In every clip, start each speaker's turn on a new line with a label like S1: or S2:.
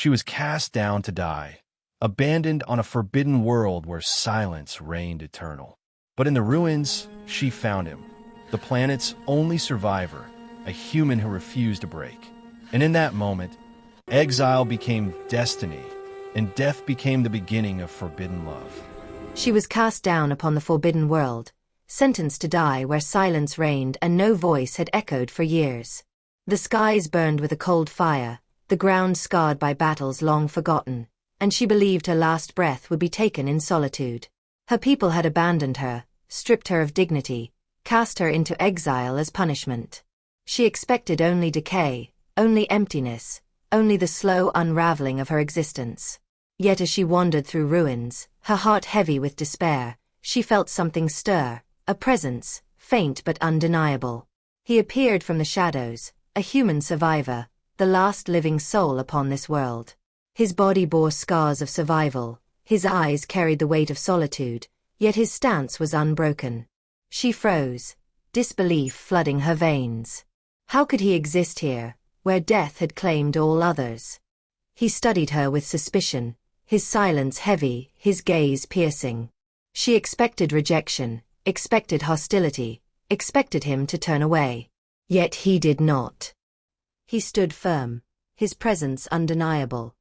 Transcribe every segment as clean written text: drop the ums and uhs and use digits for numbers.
S1: She was cast down to die, abandoned on a forbidden world where silence reigned eternal. But in the ruins, she found him, the planet's only survivor, a human who refused to break. And in that moment, exile became destiny, and death became the beginning of forbidden love.
S2: She was cast down upon the forbidden world, sentenced to die where silence reigned and no voice had echoed for years. The skies burned with a cold fire, the ground scarred by battles long forgotten, and she believed her last breath would be taken in solitude. Her people had abandoned her, stripped her of dignity, cast her into exile as punishment. She expected only decay, only emptiness, only the slow unraveling of her existence. Yet as she wandered through ruins, her heart heavy with despair, she felt something stir, a presence, faint but undeniable. He appeared from the shadows, a human survivor, the last living soul upon this world. His body bore scars of survival, his eyes carried the weight of solitude, yet his stance was unbroken. She froze, disbelief flooding her veins. How could he exist here, where death had claimed all others? He studied her with suspicion, his silence heavy, his gaze piercing. She expected rejection, expected hostility, expected him to turn away. Yet he did not. He stood firm, his presence undeniable,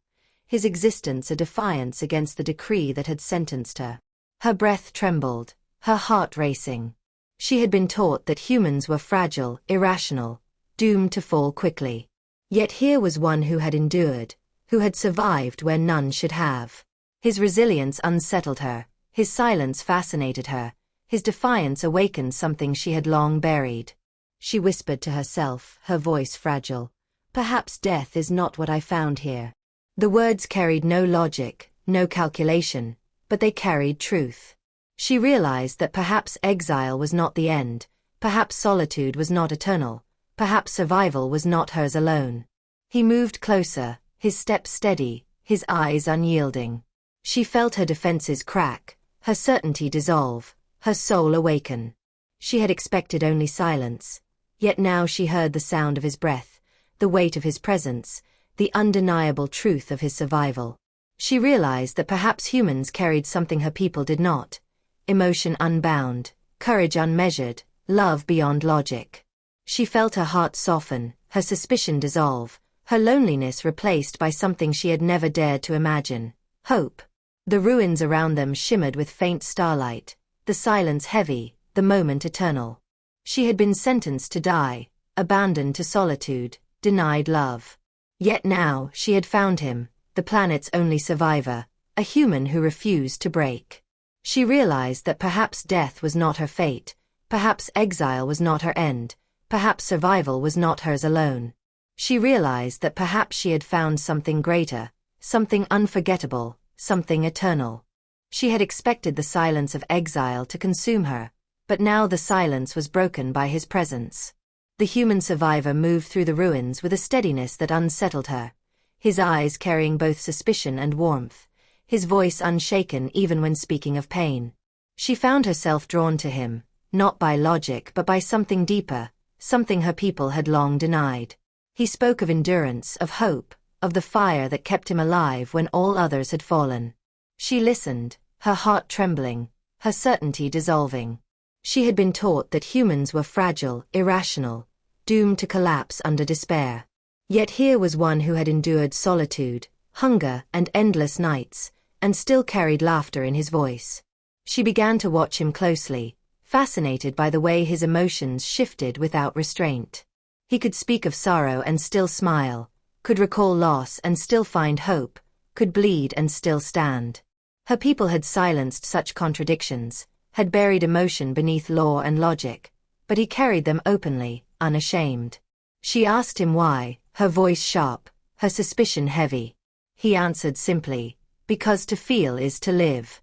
S2: his existence a defiance against the decree that had sentenced her. Her breath trembled, her heart racing. She had been taught that humans were fragile, irrational, doomed to fall quickly. Yet here was one who had endured, who had survived where none should have. His resilience unsettled her, his silence fascinated her, his defiance awakened something she had long buried. She whispered to herself, her voice fragile, "Perhaps death is not what I found here." The words carried no logic, no calculation, but they carried truth. She realized that perhaps exile was not the end, perhaps solitude was not eternal, perhaps survival was not hers alone. He moved closer, his steps steady, his eyes unyielding. She felt her defenses crack, her certainty dissolve, her soul awaken. She had expected only silence, yet now she heard the sound of his breath, the weight of his presence, the undeniable truth of his survival. She realized that perhaps humans carried something her people did not: emotion unbound, courage unmeasured, love beyond logic. She felt her heart soften, her suspicion dissolve, her loneliness replaced by something she had never dared to imagine: hope. The ruins around them shimmered with faint starlight, the silence heavy, the moment eternal. She had been sentenced to die, abandoned to solitude, denied love. Yet now she had found him, the planet's only survivor, a human who refused to break. She realized that perhaps death was not her fate, perhaps exile was not her end, perhaps survival was not hers alone. She realized that perhaps she had found something greater, something unforgettable, something eternal. She had expected the silence of exile to consume her, but now the silence was broken by his presence. The human survivor moved through the ruins with a steadiness that unsettled her, his eyes carrying both suspicion and warmth, his voice unshaken even when speaking of pain. She found herself drawn to him, not by logic but by something deeper, something her people had long denied. He spoke of endurance, of hope, of the fire that kept him alive when all others had fallen. She listened, her heart trembling, her certainty dissolving. She had been taught that humans were fragile, irrational, doomed to collapse under despair. Yet here was one who had endured solitude, hunger, and endless nights, and still carried laughter in his voice. She began to watch him closely, fascinated by the way his emotions shifted without restraint. He could speak of sorrow and still smile, could recall loss and still find hope, could bleed and still stand. Her people had silenced such contradictions, had buried emotion beneath law and logic, but he carried them openly, unashamed. She asked him why, her voice sharp, her suspicion heavy. He answered simply, "Because to feel is to live."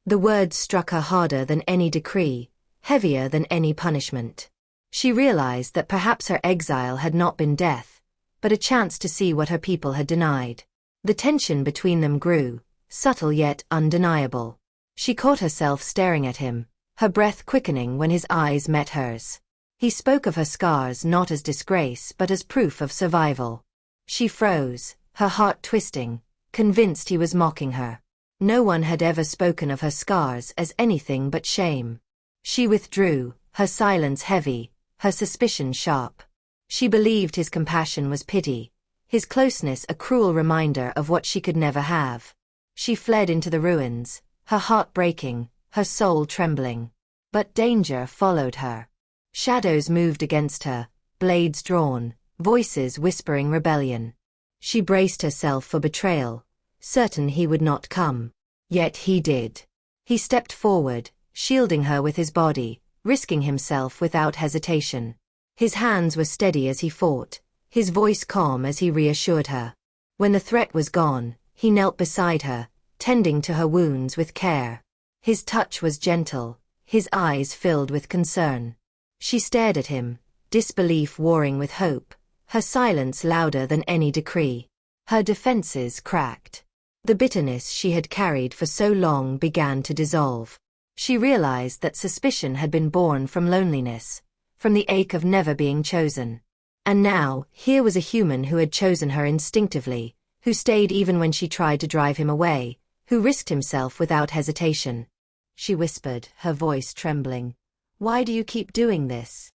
S2: The words struck her harder than any decree, heavier than any punishment. She realized that perhaps her exile had not been death, but a chance to see what her people had denied. The tension between them grew, subtle yet undeniable. She caught herself staring at him, her breath quickening when his eyes met hers. He spoke of her scars not as disgrace but as proof of survival. She froze, her heart twisting, convinced he was mocking her. No one had ever spoken of her scars as anything but shame. She withdrew, her silence heavy, her suspicion sharp. She believed his compassion was pity, his closeness a cruel reminder of what she could never have. She fled into the ruins, her heart breaking, her soul trembling. But danger followed her. Shadows moved against her, blades drawn, voices whispering rebellion. She braced herself for betrayal, certain he would not come. Yet he did. He stepped forward, shielding her with his body, risking himself without hesitation. His hands were steady as he fought, his voice calm as he reassured her. When the threat was gone, he knelt beside her, tending to her wounds with care. His touch was gentle, his eyes filled with concern. She stared at him, disbelief warring with hope, her silence louder than any decree. Her defenses cracked. The bitterness she had carried for so long began to dissolve. She realized that suspicion had been born from loneliness, from the ache of never being chosen. And now, here was a human who had chosen her instinctively, who stayed even when she tried to drive him away, who risked himself without hesitation. She whispered, her voice trembling. "Why do you keep doing this?"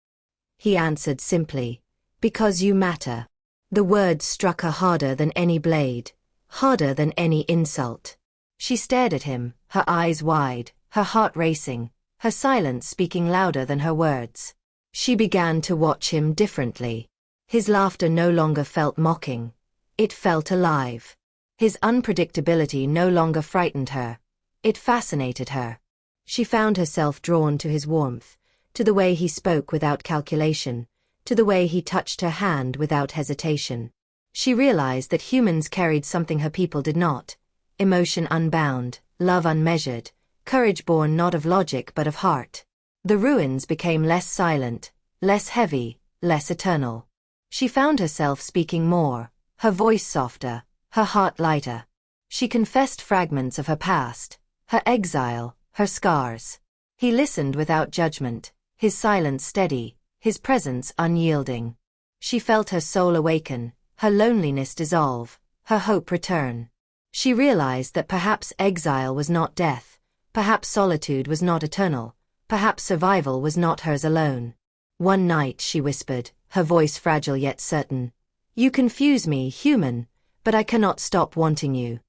S2: He answered simply, "Because you matter." The words struck her harder than any blade, harder than any insult. She stared at him, her eyes wide, her heart racing, her silence speaking louder than her words. She began to watch him differently. His laughter no longer felt mocking. It felt alive. His unpredictability no longer frightened her. It fascinated her. She found herself drawn to his warmth, to the way he spoke without calculation, to the way he touched her hand without hesitation. She realized that humans carried something her people did not: emotion unbound, love unmeasured, courage born not of logic but of heart. The ruins became less silent, less heavy, less eternal. She found herself speaking more, her voice softer, her heart lighter. She confessed fragments of her past, her exile, her scars. He listened without judgment, his silence steady, his presence unyielding. She felt her soul awaken, her loneliness dissolve, her hope return. She realized that perhaps exile was not death, perhaps solitude was not eternal, perhaps survival was not hers alone. One night, she whispered, her voice fragile yet certain, "You confuse me, human, but I cannot stop wanting you."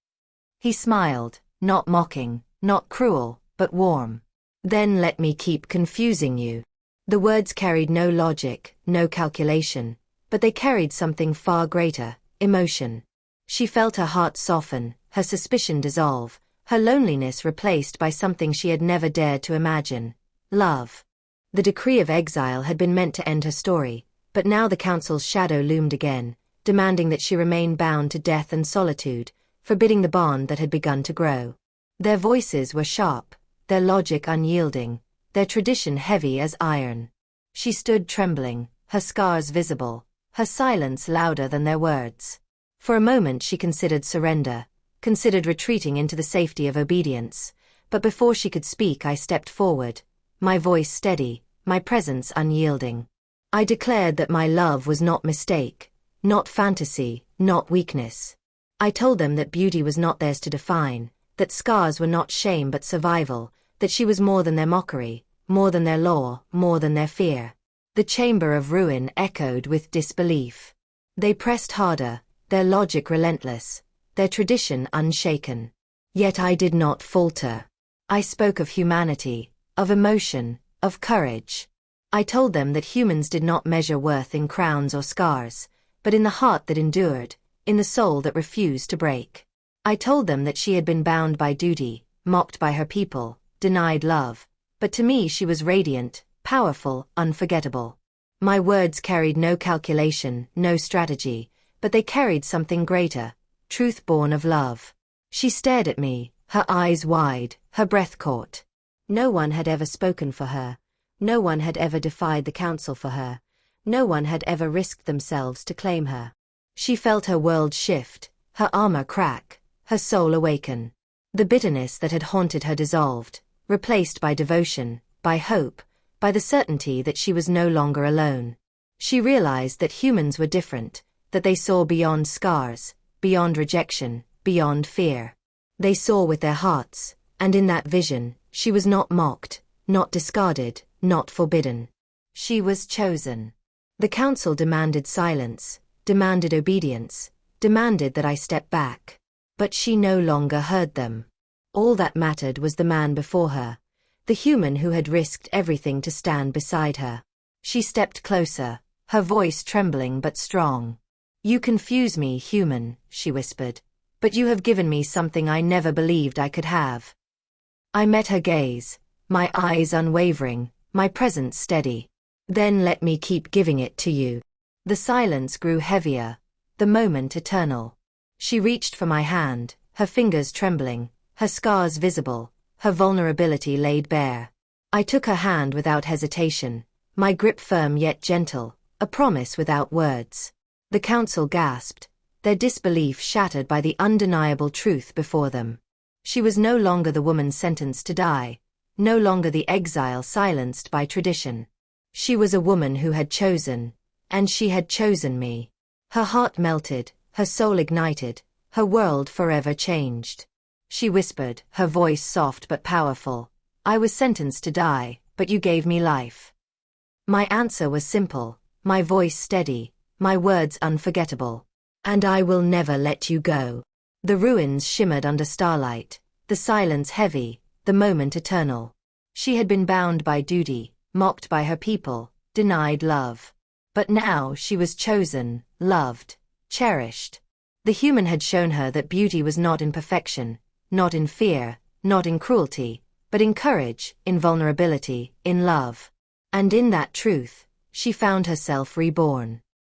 S2: He smiled, not mocking, not cruel, but warm. "Then let me keep confusing you." The words carried no logic, no calculation, but they carried something far greater: emotion. She felt her heart soften, her suspicion dissolve, her loneliness replaced by something she had never dared to imagine: love. The decree of exile had been meant to end her story, but now the council's shadow loomed again, demanding that she remain bound to death and solitude, forbidding the bond that had begun to grow. Their voices were sharp, their logic unyielding, their tradition heavy as iron. She stood trembling, her scars visible, her silence louder than their words. For a moment she considered surrender, considered retreating into the safety of obedience, but before she could speak I stepped forward, my voice steady, my presence unyielding. I declared that my love was not mistake, not fantasy, not weakness. I told them that beauty was not theirs to define, that scars were not shame but survival, that she was more than their mockery, more than their law, more than their fear. The chamber of ruin echoed with disbelief. They pressed harder, their logic relentless, their tradition unshaken. Yet I did not falter. I spoke of humanity, of emotion, of courage. I told them that humans did not measure worth in crowns or scars, but in the heart that endured, in the soul that refused to break. I told them that she had been bound by duty, mocked by her people, denied love, but to me she was radiant, powerful, unforgettable. My words carried no calculation, no strategy, but they carried something greater: truth born of love. She stared at me, her eyes wide, her breath caught. No one had ever spoken for her. No one had ever defied the council for her. No one had ever risked themselves to claim her. She felt her world shift, her armor crack, her soul awaken. The bitterness that had haunted her dissolved, replaced by devotion, by hope, by the certainty that she was no longer alone. She realized that humans were different, that they saw beyond scars, beyond rejection, beyond fear. They saw with their hearts, and in that vision, she was not mocked, not discarded, not forbidden. She was chosen. The council demanded silence, demanded obedience, demanded that I step back. But she no longer heard them. All that mattered was the man before her, the human who had risked everything to stand beside her. She stepped closer, her voice trembling but strong. "You confuse me, human," she whispered. "But you have given me something I never believed I could have." I met her gaze, my eyes unwavering, my presence steady. "Then let me keep giving it to you." The silence grew heavier, the moment eternal. She reached for my hand, her fingers trembling, her scars visible, her vulnerability laid bare. I took her hand without hesitation, my grip firm yet gentle, a promise without words. The council gasped, their disbelief shattered by the undeniable truth before them. She was no longer the woman sentenced to die, no longer the exile silenced by tradition. She was a woman who had chosen, and she had chosen me. Her heart melted, her soul ignited, her world forever changed. She whispered, her voice soft but powerful, "I was sentenced to die, but you gave me life." My answer was simple, my voice steady, my words unforgettable. "And I will never let you go." The ruins shimmered under starlight, the silence heavy, the moment eternal. She had been bound by duty, mocked by her people, denied love. But now she was chosen, loved, cherished. The human had shown her that beauty was not in perfection, not in fear, not in cruelty, but in courage, in vulnerability, in love. And in that truth, she found herself reborn.